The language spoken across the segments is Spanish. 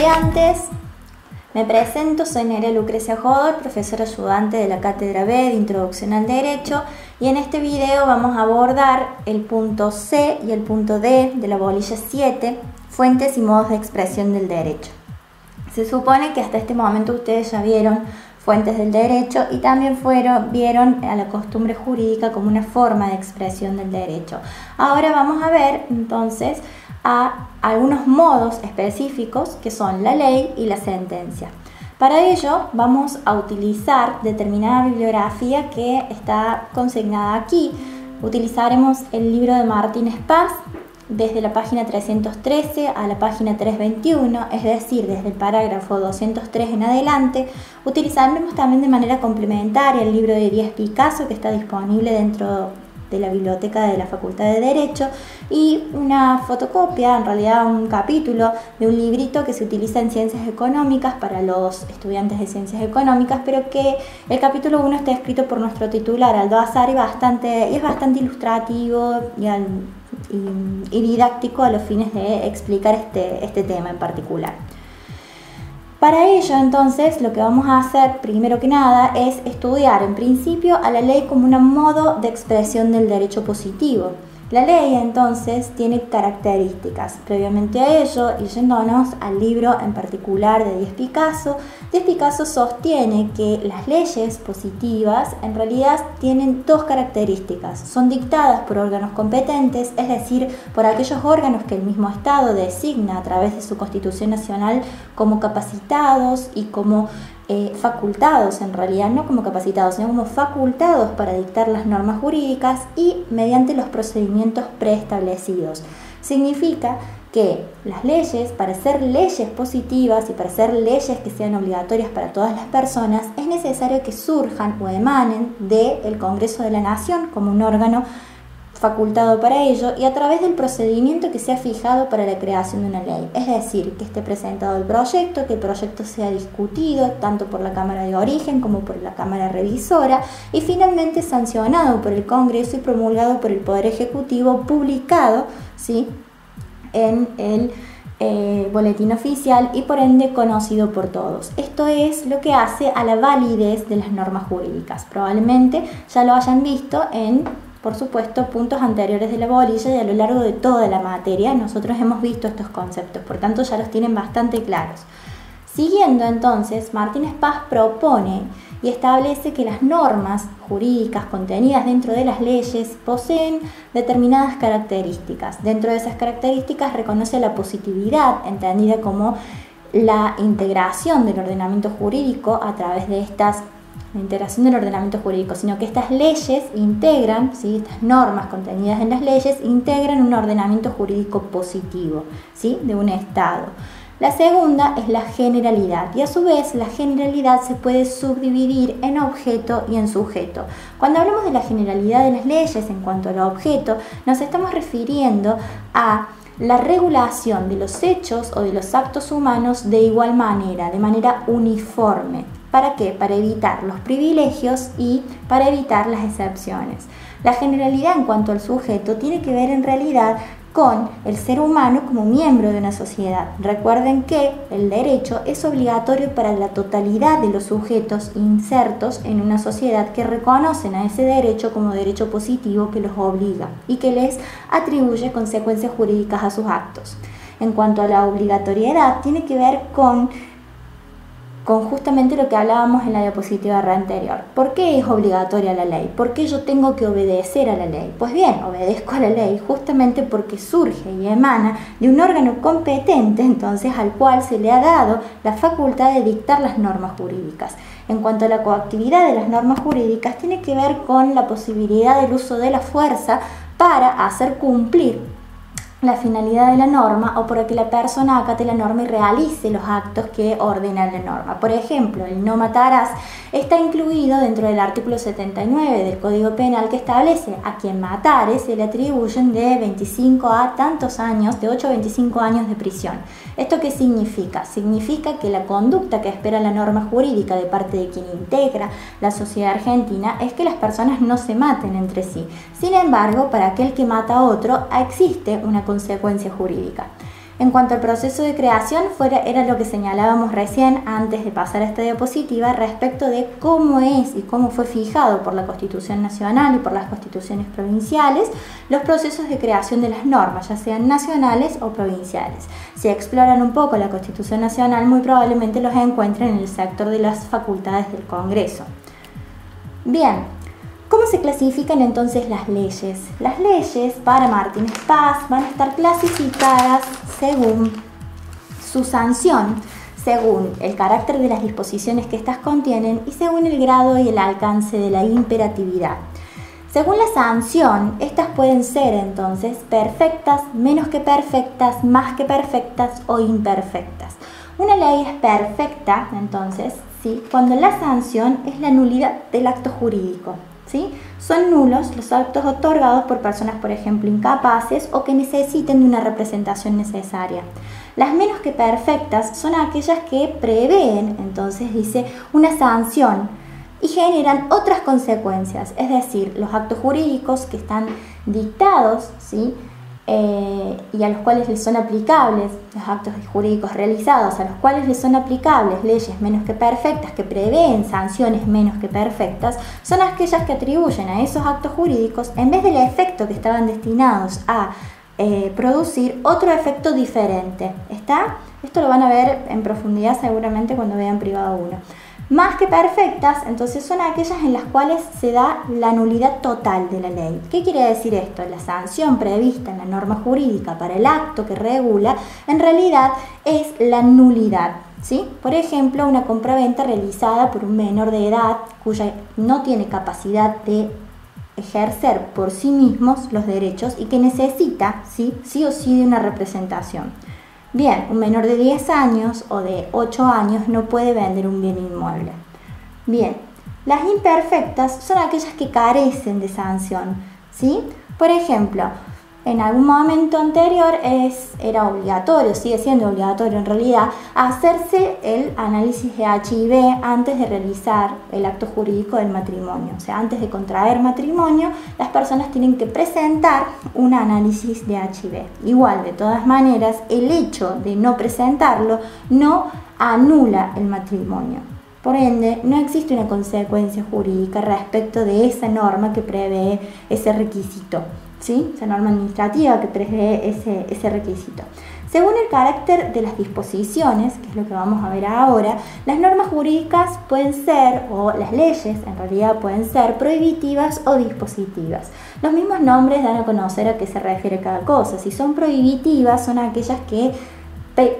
estudiantes, me presento, soy Nerea Lucrecia Jodor, profesora ayudante de la Cátedra B de Introducción al Derecho, y en este video vamos a abordar el punto C y el punto D de la bolilla 7, fuentes y modos de expresión del derecho. Se supone que hasta este momento ustedes ya vieron fuentes del derecho y también vieron a la costumbre jurídica como una forma de expresión del derecho. Ahora vamos a ver entonces a algunos modos específicos que son la ley y la sentencia. Para ello vamos a utilizar determinada bibliografía que está consignada aquí. Utilizaremos el libro de Martínez Paz desde la página 313 a la página 321, es decir, desde el parágrafo 203 en adelante. Utilizaremos también de manera complementaria el libro de Díaz Picasso, que está disponible dentro de la biblioteca de la Facultad de Derecho, y una fotocopia, en realidad un capítulo de un librito que se utiliza en Ciencias Económicas para los estudiantes de Ciencias Económicas, pero que el capítulo 1 está escrito por nuestro titular, Aldo Azar, y es bastante ilustrativo y didáctico a los fines de explicar este tema en particular. Para ello, entonces, lo que vamos a hacer primero que nada es estudiar en principio a la ley como un modo de expresión del derecho positivo. La ley, entonces, tiene características. Previamente a ello, y yéndonos al libro en particular de Díaz Picasso sostiene que las leyes positivas en realidad tienen dos características. Son dictadas por órganos competentes, es decir, por aquellos órganos que el mismo Estado designa a través de su Constitución Nacional como capacitados y como facultados, en realidad no como capacitados, sino como facultados para dictar las normas jurídicas y mediante los procedimientos preestablecidos. Significa que las leyes, para ser leyes positivas y para ser leyes que sean obligatorias para todas las personas, es necesario que surjan o emanen del Congreso de la Nación como un órgano facultado para ello y a través del procedimiento que se ha fijado para la creación de una ley. Es decir, que esté presentado el proyecto, que el proyecto sea discutido tanto por la Cámara de Origen como por la Cámara Revisora y finalmente sancionado por el Congreso y promulgado por el Poder Ejecutivo, publicado, ¿sí?, en el boletín oficial y por ende conocido por todos. Esto es lo que hace a la validez de las normas jurídicas. Probablemente ya lo hayan visto en, por supuesto, puntos anteriores de la bolilla y a lo largo de toda la materia nosotros hemos visto estos conceptos, por tanto ya los tienen bastante claros. Siguiendo entonces, Martínez Paz propone y establece que las normas jurídicas contenidas dentro de las leyes poseen determinadas características. Dentro de esas características reconoce la positividad, entendida como la integración del ordenamiento jurídico a través de estas sino que estas leyes integran, ¿sí?, estas normas contenidas en las leyes integran un ordenamiento jurídico positivo, ¿sí?, de un Estado. La segunda es la generalidad y a su vez la generalidad se puede subdividir en objeto y en sujeto. Cuando hablamos de la generalidad de las leyes en cuanto al objeto, nos estamos refiriendo a la regulación de los hechos o de los actos humanos de igual manera, de manera uniforme. ¿Para qué? Para evitar los privilegios y para evitar las excepciones. La generalidad en cuanto al sujeto tiene que ver en realidad con el ser humano como miembro de una sociedad. Recuerden que el derecho es obligatorio para la totalidad de los sujetos insertos en una sociedad que reconocen a ese derecho como derecho positivo que los obliga y que les atribuye consecuencias jurídicas a sus actos. En cuanto a la obligatoriedad, tiene que ver con justamente lo que hablábamos en la diapositiva anterior. ¿Por qué es obligatoria la ley? ¿Por qué yo tengo que obedecer a la ley? Pues bien, obedezco a la ley justamente porque surge y emana de un órgano competente, entonces, al cual se le ha dado la facultad de dictar las normas jurídicas. En cuanto a la coactividad de las normas jurídicas, tiene que ver con la posibilidad del uso de la fuerza para hacer cumplir la finalidad de la norma o para que la persona acate la norma y realice los actos que ordena la norma. Por ejemplo, el no matarás está incluido dentro del artículo 79 del Código Penal, que establece a quien matare se le atribuyen de 25 a tantos años, de 8 a 25 años de prisión. ¿Esto qué significa? Significa que la conducta que espera la norma jurídica de parte de quien integra la sociedad argentina es que las personas no se maten entre sí. Sin embargo, para aquel que mata a otro existe una consecuencia jurídica. En cuanto al proceso de creación, era lo que señalábamos recién antes de pasar a esta diapositiva respecto de cómo es y cómo fue fijado por la Constitución Nacional y por las constituciones provinciales los procesos de creación de las normas, ya sean nacionales o provinciales. Si exploran un poco la Constitución Nacional, muy probablemente los encuentren en el sector de las facultades del Congreso. Bien, ¿cómo se clasifican entonces las leyes? Las leyes para Martínez Paz van a estar clasificadas según su sanción, según el carácter de las disposiciones que éstas contienen y según el grado y el alcance de la imperatividad. Según la sanción, estas pueden ser entonces perfectas, menos que perfectas, más que perfectas o imperfectas. Una ley es perfecta, entonces, ¿sí?, cuando la sanción es la nulidad del acto jurídico. ¿Sí? Son nulos los actos otorgados por personas, por ejemplo, incapaces o que necesiten de una representación necesaria. Las menos que perfectas son aquellas que prevén, entonces dice, una sanción y generan otras consecuencias, es decir, los actos jurídicos que están dictados, ¿sí?, y a los cuales les son aplicables, los actos jurídicos realizados a los cuales les son aplicables leyes menos que perfectas, que prevén sanciones menos que perfectas, son aquellas que atribuyen a esos actos jurídicos, en vez del efecto que estaban destinados a producir, otro efecto diferente. ¿Está? Esto lo van a ver en profundidad seguramente cuando vean privado 1. Más que perfectas, entonces son aquellas en las cuales se da la nulidad total de la ley. ¿Qué quiere decir esto? La sanción prevista en la norma jurídica para el acto que regula, en realidad es la nulidad, ¿sí? Por ejemplo, una compraventa realizada por un menor de edad cuya no tiene capacidad de ejercer por sí mismos los derechos y que necesita, sí o sí, de una representación. Bien, un menor de 10 años o de 8 años no puede vender un bien inmueble. Bien, las imperfectas son aquellas que carecen de sanción, ¿sí? Por ejemplo, en algún momento anterior era obligatorio, sigue siendo obligatorio en realidad, hacerse el análisis de HIV antes de realizar el acto jurídico del matrimonio. O sea, antes de contraer matrimonio, las personas tienen que presentar un análisis de HIV. Igual, de todas maneras, el hecho de no presentarlo no anula el matrimonio. Por ende, no existe una consecuencia jurídica respecto de esa norma que prevé ese requisito, ¿sí? Esa norma administrativa que prevé ese requisito. Según el carácter de las disposiciones, que es lo que vamos a ver ahora, las normas jurídicas pueden ser, o las leyes en realidad pueden ser, prohibitivas o dispositivas. Los mismos nombres dan a conocer a qué se refiere cada cosa. Si son prohibitivas, son aquellas que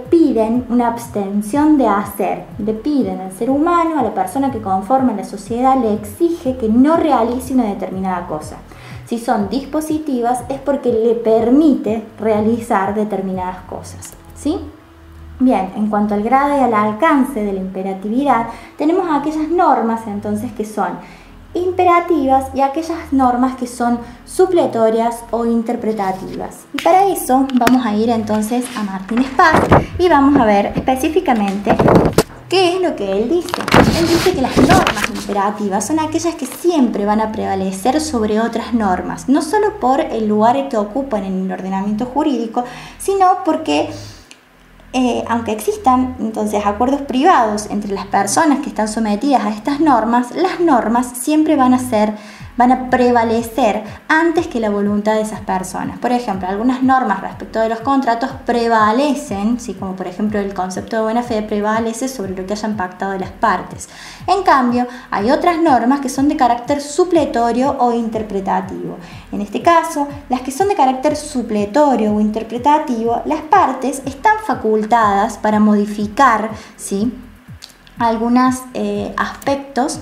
piden una abstención de hacer, le piden al ser humano, a la persona que conforma la sociedad, le exige que no realice una determinada cosa. Si son dispositivas es porque le permite realizar determinadas cosas, ¿sí? Bien, en cuanto al grado y al alcance de la imperatividad, tenemos aquellas normas entonces que son imperativas y aquellas normas que son supletorias o interpretativas. Y para eso vamos a ir entonces a Martínez Paz y vamos a ver específicamente ¿qué es lo que él dice? Él dice que las normas imperativas son aquellas que siempre van a prevalecer sobre otras normas, no solo por el lugar que ocupan en el ordenamiento jurídico, sino porque aunque existan entonces acuerdos privados entre las personas que están sometidas a estas normas, las normas siempre van a prevalecer antes que la voluntad de esas personas. Por ejemplo, algunas normas respecto de los contratos prevalecen, ¿sí? Como por ejemplo el concepto de buena fe prevalece sobre lo que hayan pactado las partes. En cambio, hay otras normas que son de carácter supletorio o interpretativo. En este caso, las que son de carácter supletorio o interpretativo, las partes están facultadas para modificar, ¿sí?, algunos aspectos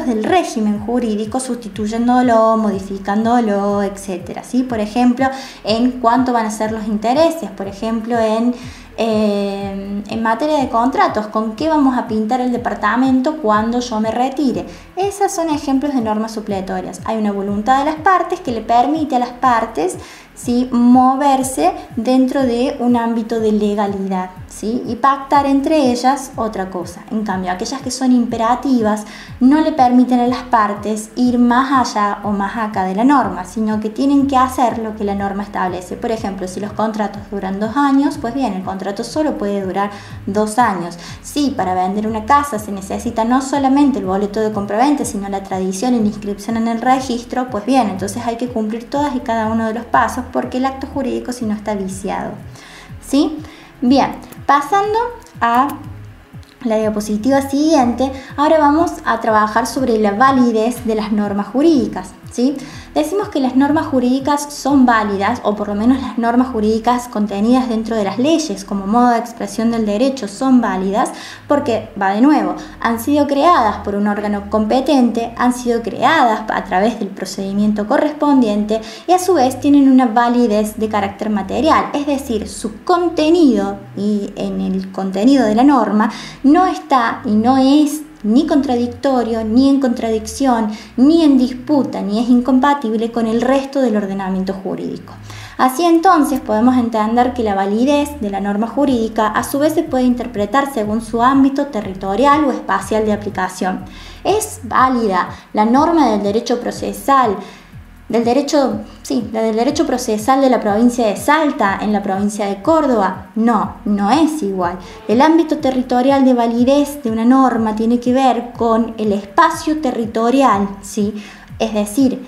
del régimen jurídico, sustituyéndolo, modificándolo, etc. ¿sí? Por ejemplo, en cuánto van a ser los intereses, por ejemplo, en En materia de contratos, ¿con qué vamos a pintar el departamento cuando yo me retire? Esas son ejemplos de normas supletorias. Hay una voluntad de las partes que le permite a las partes, ¿sí?, moverse dentro de un ámbito de legalidad, ¿sí?, y pactar entre ellas otra cosa. En cambio, aquellas que son imperativas no le permiten a las partes ir más allá o más acá de la norma, sino que tienen que hacer lo que la norma establece. Por ejemplo, si los contratos duran 2 años, pues bien, el contrato solo puede durar 2 años. Si para vender una casa se necesita no solamente el boleto de compraventa, sino la tradición y la inscripción en el registro, pues bien, entonces hay que cumplir todas y cada uno de los pasos, porque el acto jurídico si no está viciado, ¿sí? Bien, pasando a la diapositiva siguiente, ahora vamos a trabajar sobre la validez de las normas jurídicas, ¿sí? Decimos que las normas jurídicas son válidas, o por lo menos las normas jurídicas contenidas dentro de las leyes como modo de expresión del derecho son válidas porque, va de nuevo, han sido creadas por un órgano competente, han sido creadas a través del procedimiento correspondiente y a su vez tienen una validez de carácter material, es decir, su contenido, y en el contenido de la norma no está y no es ni contradictorio, ni en contradicción, ni en disputa, ni es incompatible con el resto del ordenamiento jurídico. Así entonces podemos entender que la validez de la norma jurídica a su vez se puede interpretar según su ámbito territorial o espacial de aplicación. Es válida la norma del derecho procesal, del derecho procesal de la provincia de Salta en la provincia de Córdoba. No es igual. El ámbito territorial de validez de una norma tiene que ver con el espacio territorial, ¿sí? Es decir,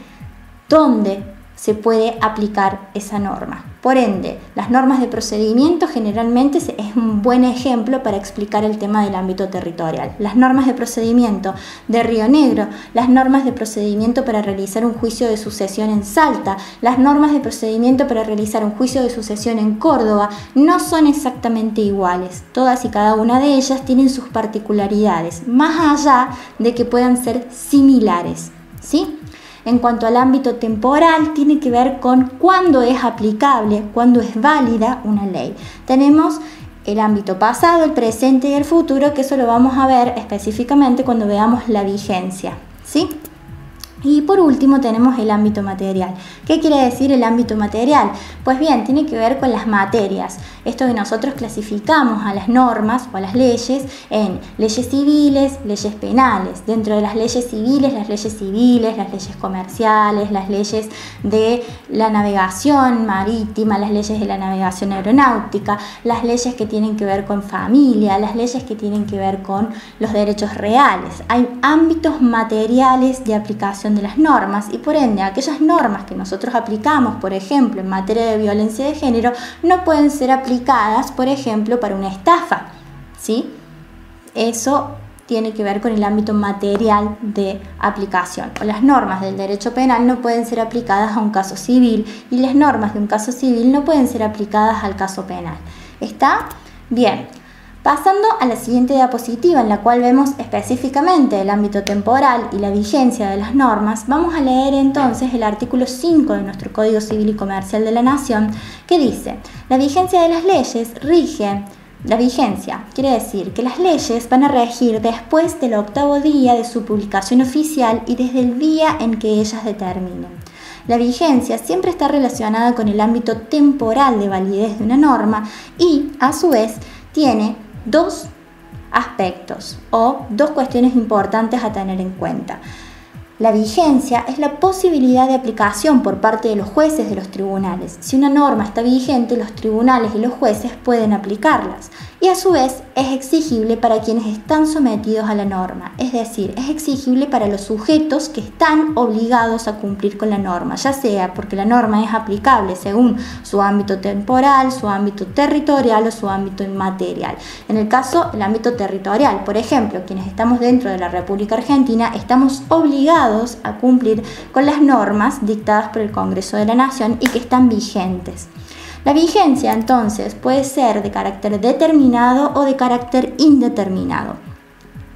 dónde se puede aplicar esa norma. Por ende, las normas de procedimiento generalmente es un buen ejemplo para explicar el tema del ámbito territorial. Las normas de procedimiento de Río Negro, las normas de procedimiento para realizar un juicio de sucesión en Salta, las normas de procedimiento para realizar un juicio de sucesión en Córdoba no son exactamente iguales. Todas y cada una de ellas tienen sus particularidades, más allá de que puedan ser similares, ¿sí? En cuanto al ámbito temporal, tiene que ver con cuándo es aplicable, cuándo es válida una ley. Tenemos el ámbito pasado, el presente y el futuro, que eso lo vamos a ver específicamente cuando veamos la vigencia, ¿sí? Y por último tenemos el ámbito material. ¿Qué quiere decir el ámbito material? Pues bien, tiene que ver con las materias. Esto que nosotros clasificamos a las normas o a las leyes en leyes civiles, leyes penales. Dentro de las leyes civiles, las leyes comerciales, las leyes de la navegación marítima, las leyes de la navegación aeronáutica, las leyes que tienen que ver con familia, las leyes que tienen que ver con los derechos reales. Hay ámbitos materiales de aplicación de las normas y por ende aquellas normas que nosotros aplicamos, por ejemplo, en materia de violencia de género, no pueden ser aplicadas, por ejemplo, para una estafa, ¿sí? Eso tiene que ver con el ámbito material de aplicación. O las normas del derecho penal no pueden ser aplicadas a un caso civil y las normas de un caso civil no pueden ser aplicadas al caso penal. ¿Está? Bien. Pasando a la siguiente diapositiva, en la cual vemos específicamente el ámbito temporal y la vigencia de las normas, vamos a leer entonces el artículo 5 de nuestro Código Civil y Comercial de la Nación, que dice: la vigencia de las leyes rige. La vigencia quiere decir que las leyes van a regir después del 8º día de su publicación oficial y desde el día en que ellas determinen. La vigencia siempre está relacionada con el ámbito temporal de validez de una norma y, a su vez, tiene dos aspectos o dos cuestiones importantes a tener en cuenta. La vigencia es la posibilidad de aplicación por parte de los jueces de los tribunales. Si una norma está vigente, los tribunales y los jueces pueden aplicarlas. Y a su vez es exigible para quienes están sometidos a la norma, es decir, es exigible para los sujetos que están obligados a cumplir con la norma, ya sea porque la norma es aplicable según su ámbito temporal, su ámbito territorial o su ámbito inmaterial. En el caso, el ámbito territorial, por ejemplo, quienes estamos dentro de la República Argentina, estamos obligados a cumplir con las normas dictadas por el Congreso de la Nación y que están vigentes. La vigencia, entonces, puede ser de carácter determinado o de carácter indeterminado.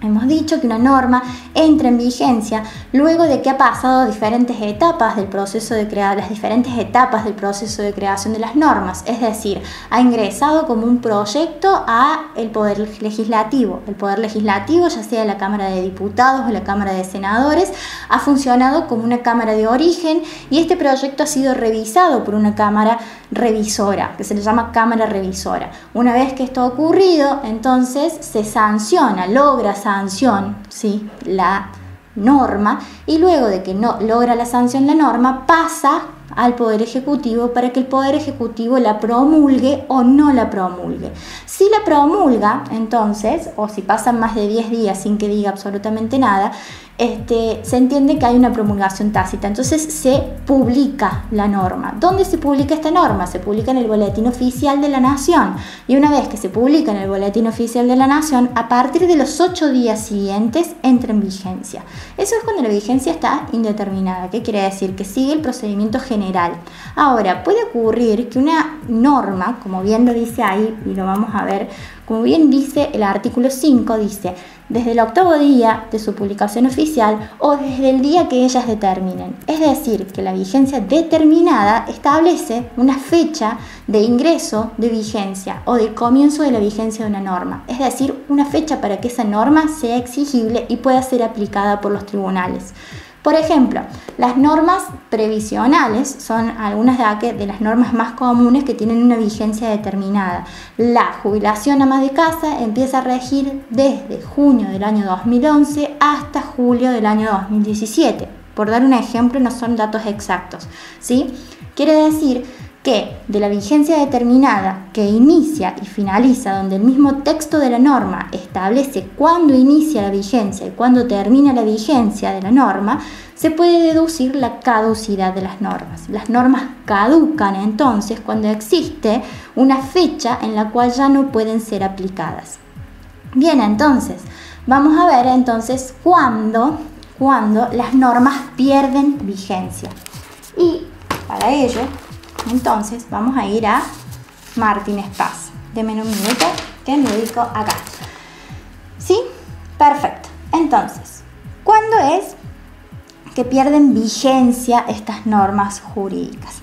Hemos dicho que una norma entra en vigencia luego de que ha pasado diferentes etapas del proceso de las diferentes etapas del proceso de creación de las normas, es decir, ha ingresado como un proyecto al Poder Legislativo. El Poder Legislativo, ya sea la Cámara de Diputados o la Cámara de Senadores, ha funcionado como una cámara de origen y este proyecto ha sido revisado por una cámara revisora, que se le llama cámara revisora. Una vez que esto ha ocurrido, entonces se sanciona, logra sanción, ¿sí?, la norma, y luego de que no logra la sanción la norma, pasa al Poder Ejecutivo para que el Poder Ejecutivo la promulgue o no la promulgue. Si la promulga, entonces, o si pasan más de 10 días sin que diga absolutamente nada, se entiende que hay una promulgación tácita, entonces se publica la norma. ¿Dónde se publica esta norma? Se publica en el Boletín Oficial de la Nación, y una vez que se publica en el Boletín Oficial de la Nación, a partir de los 8 días siguientes entra en vigencia. Eso es cuando la vigencia está indeterminada. ¿Qué quiere decir? Que sigue el procedimiento general. Ahora, puede ocurrir que una norma, como bien lo dice ahí, y lo vamos a ver, como bien dice el artículo 5, dice: desde el 8º día de su publicación oficial o desde el día que ellas determinen. Es decir, que la vigencia determinada establece una fecha de ingreso de vigencia o de comienzo de la vigencia de una norma. Es decir, una fecha para que esa norma sea exigible y pueda ser aplicada por los tribunales. Por ejemplo, las normas previsionales son algunas de las normas más comunes que tienen una vigencia determinada. La jubilación ama de casa empieza a regir desde junio del año 2011 hasta julio del año 2017. Por dar un ejemplo, no son datos exactos, ¿sí? Quiere decir que de la vigencia determinada que inicia y finaliza, donde el mismo texto de la norma establece cuándo inicia la vigencia y cuándo termina la vigencia de la norma, se puede deducir la caducidad de las normas. Las normas caducan entonces cuando existe una fecha en la cual ya no pueden ser aplicadas. Bien, entonces, vamos a ver entonces cuándo las normas pierden vigencia. Y para ello, entonces vamos a ir a Martínez Paz. Denme un minuto que me ubico acá. ¿Sí? Perfecto. Entonces, ¿cuándo es que pierden vigencia estas normas jurídicas?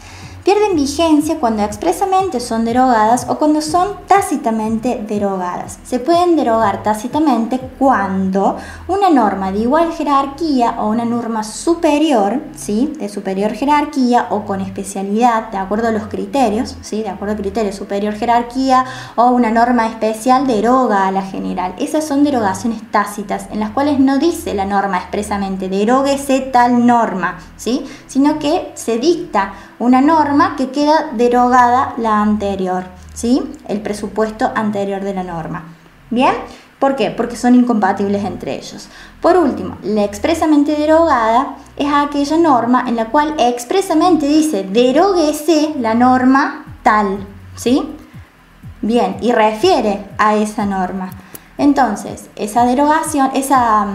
Pierden vigencia cuando expresamente son derogadas o cuando son tácitamente derogadas. Se pueden derogar tácitamente cuando una norma de igual jerarquía o una norma superior, ¿sí?, de superior jerarquía o con especialidad, de acuerdo a los criterios, ¿sí?, de acuerdo a criterios superior jerarquía o una norma especial deroga a la general. Esas son derogaciones tácitas en las cuales no dice la norma expresamente deróguese tal norma, ¿sí?, sino que se dicta una norma que queda derogada la anterior, ¿sí?, el presupuesto anterior de la norma. ¿Bien? ¿Por qué? Porque son incompatibles entre ellos. Por último, la expresamente derogada es aquella norma en la cual expresamente dice deróguese la norma tal, ¿sí? Bien, y refiere a esa norma. Entonces, esa derogación, esa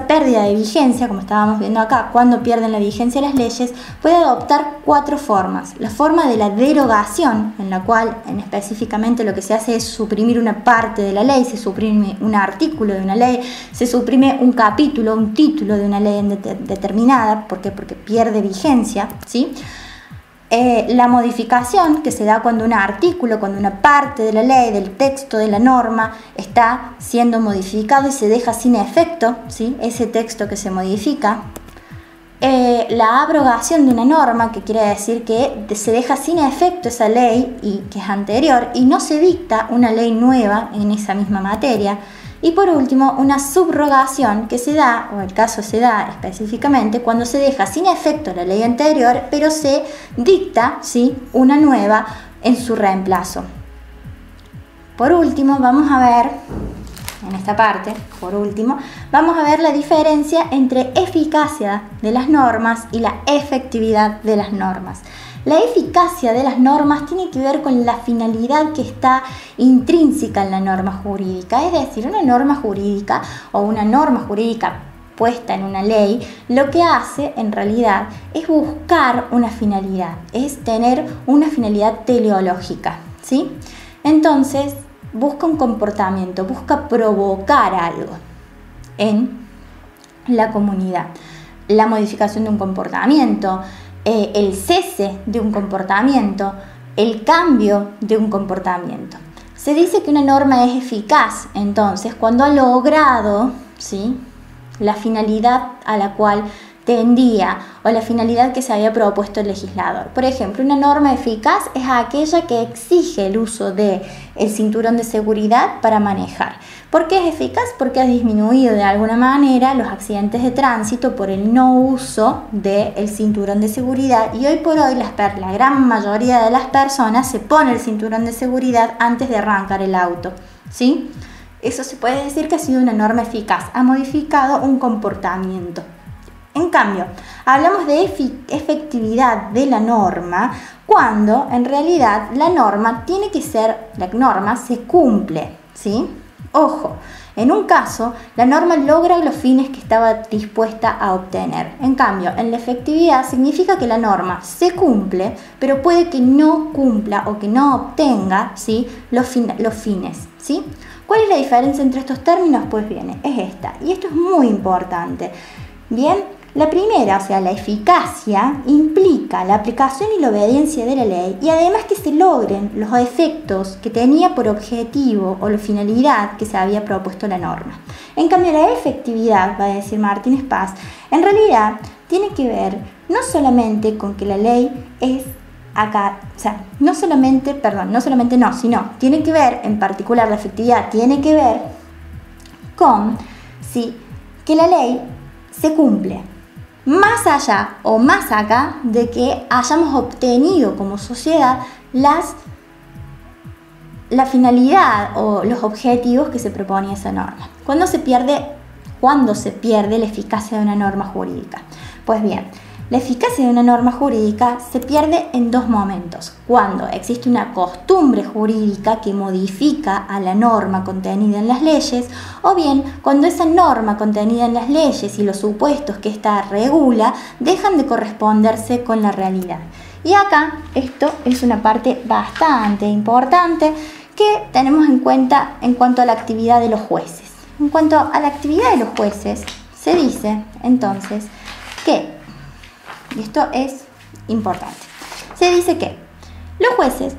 pérdida de vigencia, como estábamos viendo acá, cuando pierden la vigencia las leyes, puede adoptar 4 formas. La forma de la derogación, en la cual específicamente lo que se hace es suprimir una parte de la ley, se suprime un artículo de una ley, se suprime un capítulo, un título de una ley determinada. ¿Por qué? Porque pierde vigencia, ¿sí? La modificación que se da cuando un artículo, cuando una parte de la ley, del texto de la norma está siendo modificado y se deja sin efecto, ¿sí?, ese texto que se modifica. La abrogación de una norma, que quiere decir que se deja sin efecto esa ley y que es anterior y no se dicta una ley nueva en esa misma materia. Y por último, una subrogación que se da, o el caso se da específicamente, cuando se deja sin efecto la ley anterior, pero se dicta, ¿sí?, una nueva en su reemplazo. Por último, vamos a ver, en esta parte, por último, vamos a ver la diferencia entre eficacia de las normas y la efectividad de las normas. La eficacia de las normas tiene que ver con la finalidad que está intrínseca en la norma jurídica, es decir, una norma jurídica o una norma jurídica puesta en una ley, lo que hace en realidad es buscar una finalidad, es tener una finalidad teleológica, ¿sí? Entonces, busca un comportamiento, busca provocar algo. en la comunidad. La modificación de un comportamiento, el cese de un comportamiento, el cambio de un comportamiento. Se dice que una norma es eficaz, entonces, cuando ha logrado, ¿sí?, la finalidad a la cual tendía o la finalidad que se había propuesto el legislador. Por ejemplo, una norma eficaz es aquella que exige el uso del cinturón de seguridad para manejar. ¿Por qué es eficaz? Porque ha disminuido de alguna manera los accidentes de tránsito por el no uso del cinturón de seguridad, y hoy por hoy la gran mayoría de las personas se pone el cinturón de seguridad antes de arrancar el auto, ¿sí? Eso se puede decir que ha sido una norma eficaz, ha modificado un comportamiento. En cambio, hablamos de efectividad de la norma cuando en realidad la norma se cumple, ¿sí? Ojo, en un caso la norma logra los fines que estaba dispuesta a obtener. En cambio, en la efectividad significa que la norma se cumple, pero puede que no cumpla o que no obtenga, ¿sí?, los fines, ¿sí? ¿Cuál es la diferencia entre estos términos? Pues bien, es esta, y esto es muy importante. Bien, la primera, o sea, la eficacia, implica la aplicación y la obediencia de la ley, y además que se logren los efectos que tenía por objetivo o la finalidad que se había propuesto la norma. En cambio, la efectividad, va a decir Martínez Paz, en realidad tiene que ver no solamente con que la ley es acá, o sea, sino tiene que ver, en particular la efectividad tiene que ver con que la ley se cumple. Más allá o más acá de que hayamos obtenido como sociedad la finalidad o los objetivos que se proponía esa norma. ¿Cuándo se pierde la eficacia de una norma jurídica? Pues bien, la eficacia de una norma jurídica se pierde en dos momentos: cuando existe una costumbre jurídica que modifica a la norma contenida en las leyes, o bien cuando esa norma contenida en las leyes y los supuestos que ésta regula dejan de corresponderse con la realidad. Y acá esto es una parte bastante importante que tenemos en cuenta en cuanto a la actividad de los jueces. En cuanto a la actividad de los jueces, se dice entonces que, y esto es importante, se dice que los jueces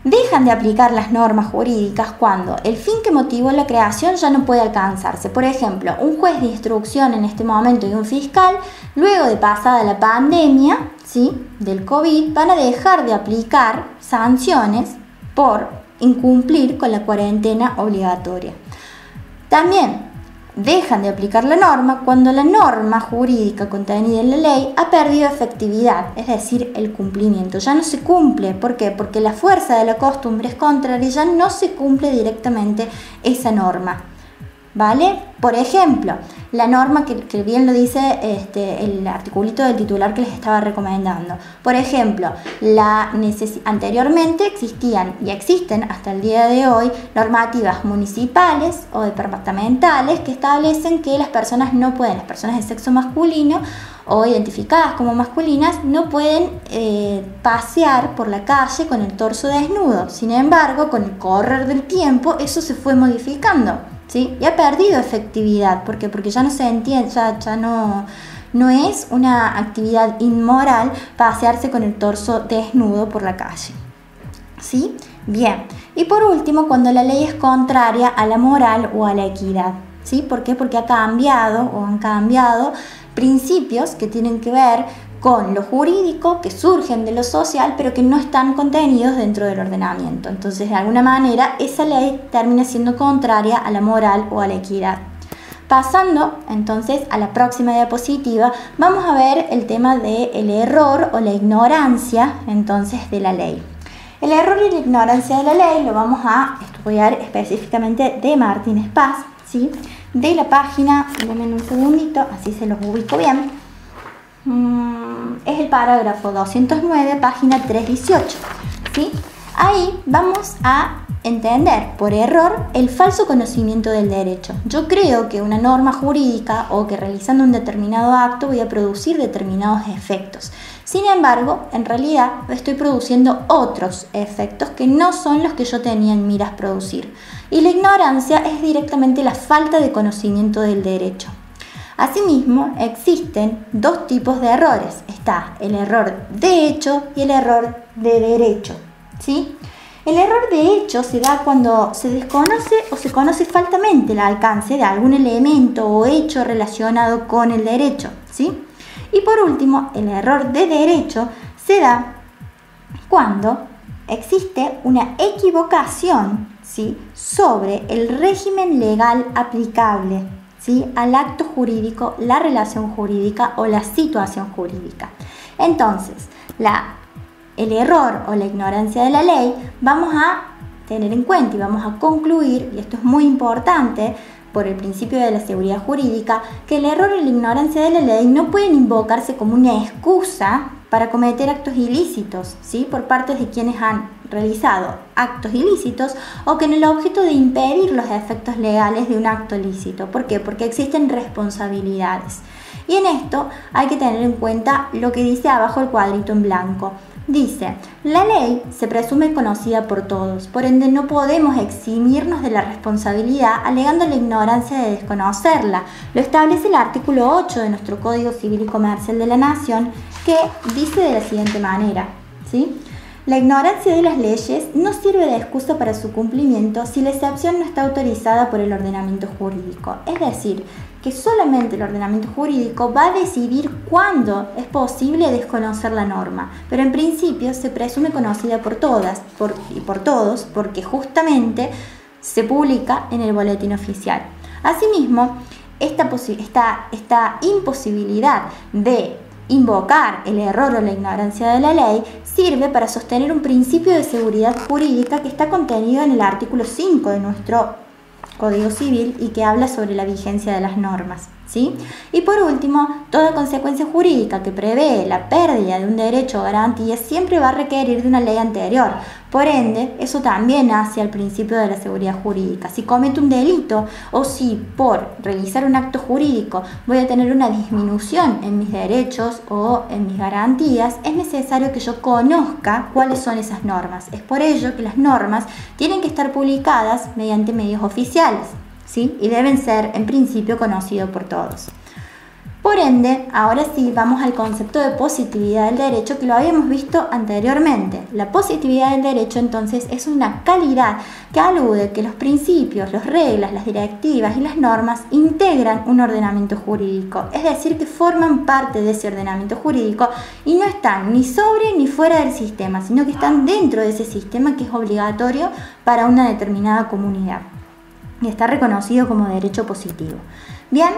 dejan de aplicar las normas jurídicas cuando el fin que motivó la creación ya no puede alcanzarse. Por ejemplo, un juez de instrucción en este momento y un fiscal, luego de pasada la pandemia, ¿sí?, del COVID, van a dejar de aplicar sanciones por incumplir con la cuarentena obligatoria. También dejan de aplicar la norma cuando la norma jurídica contenida en la ley ha perdido efectividad, es decir, el cumplimiento. Ya no se cumple. ¿Por qué? Porque la fuerza de la costumbre es contraria y ya no se cumple directamente esa norma. ¿Vale? Por ejemplo, la norma que bien lo dice el articulito del titular que les estaba recomendando. Por ejemplo, anteriormente existían y existen hasta el día de hoy normativas municipales o departamentales que establecen que las personas de sexo masculino o identificadas como masculinas no pueden pasear por la calle con el torso desnudo. Sin embargo, con el correr del tiempo eso se fue modificando, ¿sí? Y ha perdido efectividad. ¿Por qué? Porque ya no se entiende, ya no es una actividad inmoral pasearse con el torso desnudo por la calle, ¿sí? Bien. Y por último, cuando la ley es contraria a la moral o a la equidad, ¿sí? ¿Por qué? Porque han cambiado principios que tienen que ver con lo jurídico, que surgen de lo social, pero que no están contenidos dentro del ordenamiento. Entonces, de alguna manera, esa ley termina siendo contraria a la moral o a la equidad. Pasando, entonces, a la próxima diapositiva, vamos a ver el tema del error o la ignorancia, entonces, de la ley. El error y la ignorancia de la ley lo vamos a estudiar específicamente de Martínez Paz, ¿sí? De la página, denme un segundito, así se los ubico bien. Es el parágrafo 209, página 318, ¿sí? Ahí vamos a entender por error el falso conocimiento del derecho. Yo creo que una norma jurídica o que realizando un determinado acto voy a producir determinados efectos. Sin embargo, en realidad estoy produciendo otros efectos que no son los que yo tenía en miras producir. Y la ignorancia es directamente la falta de conocimiento del derecho. Asimismo, existen dos tipos de errores. Está el error de hecho y el error de derecho, ¿sí? El error de hecho se da cuando se desconoce o se conoce faltamente el alcance de algún elemento o hecho relacionado con el derecho, ¿sí? Y por último, el error de derecho se da cuando existe una equivocación, ¿sí?, sobre el régimen legal aplicable, ¿sí?, al acto jurídico, la relación jurídica o la situación jurídica. Entonces, el error o la ignorancia de la ley vamos a tener en cuenta y vamos a concluir, y esto es muy importante por el principio de la seguridad jurídica, que el error o la ignorancia de la ley no pueden invocarse como una excusa para cometer actos ilícitos, ¿sí?, por parte de quienes han realizado actos ilícitos o con el objeto de impedir los efectos legales de un acto ilícito. ¿Por qué? Porque existen responsabilidades. Y en esto hay que tener en cuenta lo que dice abajo el cuadrito en blanco. Dice, la ley se presume conocida por todos, por ende no podemos eximirnos de la responsabilidad alegando la ignorancia de desconocerla. Lo establece el artículo 8 de nuestro Código Civil y Comercial de la Nación, que dice de la siguiente manera, ¿sí? La ignorancia de las leyes no sirve de excusa para su cumplimiento si la excepción no está autorizada por el ordenamiento jurídico. Es decir, que solamente el ordenamiento jurídico va a decidir cuándo es posible desconocer la norma, pero en principio se presume conocida por todas y por todos porque justamente se publica en el boletín oficial. Asimismo, esta imposibilidad de invocar el error o la ignorancia de la ley sirve para sostener un principio de seguridad jurídica que está contenido en el artículo 5 de nuestro Código Civil y que habla sobre la vigencia de las normas, ¿sí? Y por último, toda consecuencia jurídica que prevé la pérdida de un derecho o garantía siempre va a requerir de una ley anterior. Por ende, eso también hace al principio de la seguridad jurídica. Si cometo un delito o si por realizar un acto jurídico voy a tener una disminución en mis derechos o en mis garantías, es necesario que yo conozca cuáles son esas normas. Es por ello que las normas tienen que estar publicadas mediante medios oficiales, ¿sí? Y deben ser, en principio, conocidos por todos. Por ende, ahora sí vamos al concepto de positividad del derecho que lo habíamos visto anteriormente. La positividad del derecho entonces es una calidad que alude que los principios, las reglas, las directivas y las normas integran un ordenamiento jurídico, es decir, que forman parte de ese ordenamiento jurídico y no están ni sobre ni fuera del sistema, sino que están dentro de ese sistema que es obligatorio para una determinada comunidad y está reconocido como derecho positivo. Bien.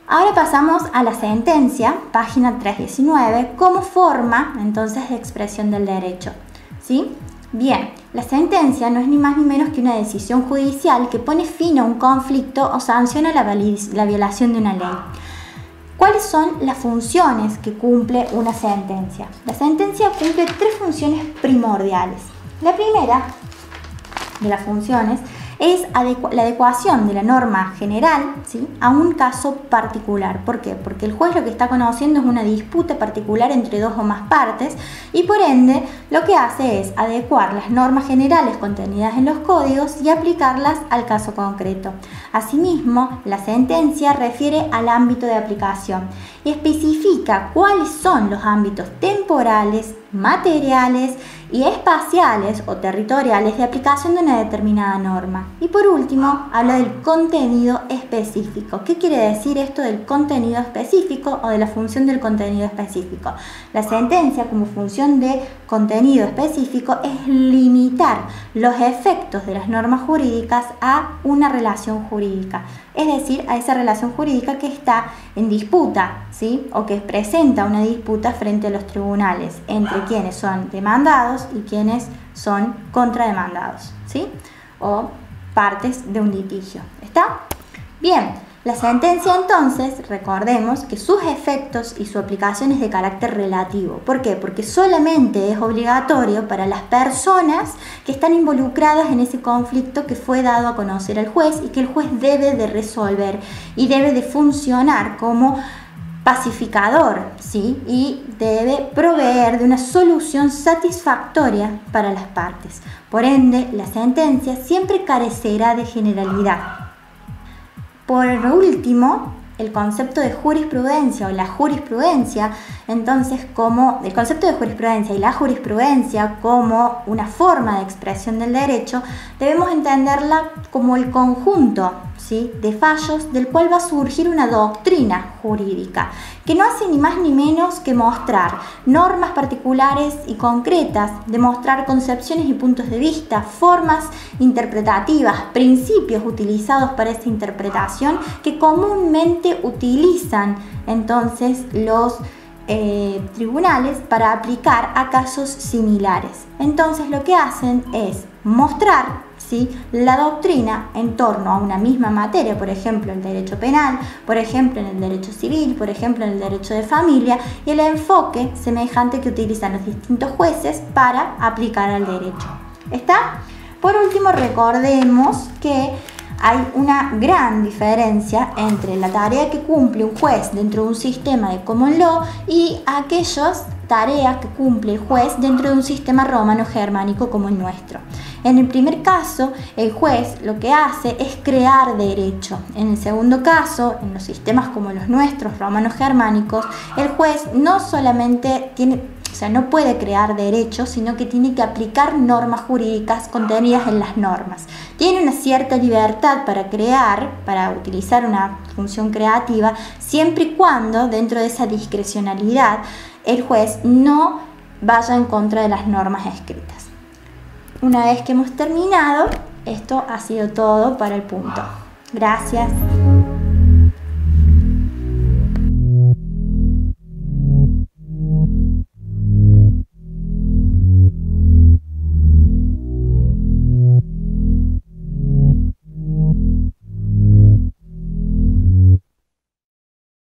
Ahora pasamos a la sentencia, página 319, como forma entonces de expresión del derecho, ¿sí? Bien, la sentencia no es ni más ni menos que una decisión judicial que pone fin a un conflicto o sanciona la violación de una ley. ¿Cuáles son las funciones que cumple una sentencia? La sentencia cumple tres funciones primordiales. La primera de las funciones es la adecuación de la norma general, ¿sí?, a un caso particular. ¿Por qué? Porque el juez lo que está conociendo es una disputa particular entre dos o más partes y por ende lo que hace es adecuar las normas generales contenidas en los códigos y aplicarlas al caso concreto. Asimismo, la sentencia refiere al ámbito de aplicación y especifica cuáles son los ámbitos temporales, materiales y espaciales o territoriales de aplicación de una determinada norma. Y por último, habla del contenido específico. ¿Qué quiere decir esto del contenido específico o de la función del contenido específico? La sentencia, como función de contenido específico, es limitar los efectos de las normas jurídicas a una relación jurídica, es decir, a esa relación jurídica que está en disputa, ¿sí?, o que presenta una disputa frente a los tribunales entre quienes son demandados y quienes son contrademandados, ¿sí?, o partes de un litigio. ¿Está? Bien. La sentencia entonces, recordemos que sus efectos y su aplicación es de carácter relativo. ¿Por qué? Porque solamente es obligatorio para las personas que están involucradas en ese conflicto que fue dado a conocer al juez y que el juez debe de resolver y debe de funcionar como pacificador, ¿sí? Y debe proveer de una solución satisfactoria para las partes. Por ende, la sentencia siempre carecerá de generalidad. Por último, el concepto de jurisprudencia o la jurisprudencia, entonces como el concepto de jurisprudencia y la jurisprudencia como una forma de expresión del derecho, debemos entenderla como el conjunto, ¿sí?, de fallos del cual va a surgir una doctrina jurídica que no hace ni más ni menos que mostrar normas particulares y concretas, demostrar concepciones y puntos de vista, formas interpretativas, principios utilizados para esa interpretación que comúnmente utilizan entonces los tribunales para aplicar a casos similares. Entonces lo que hacen es mostrar, ¿sí?, la doctrina en torno a una misma materia, por ejemplo el derecho penal, por ejemplo en el derecho civil, por ejemplo en el derecho de familia, y el enfoque semejante que utilizan los distintos jueces para aplicar al derecho. ¿Está? Por último, recordemos que hay una gran diferencia entre la tarea que cumple un juez dentro de un sistema de common law y aquellas tareas que cumple el juez dentro de un sistema romano-germánico como el nuestro. En el primer caso, el juez lo que hace es crear derecho. En el segundo caso, en los sistemas como los nuestros, romanos-germánicos, el juez no solamente no puede crear derecho, sino que tiene que aplicar normas jurídicas contenidas en las normas. Tiene una cierta libertad para crear, para utilizar una función creativa, siempre y cuando dentro de esa discrecionalidad el juez no vaya en contra de las normas escritas. Una vez que hemos terminado, esto ha sido todo para el punto. Gracias.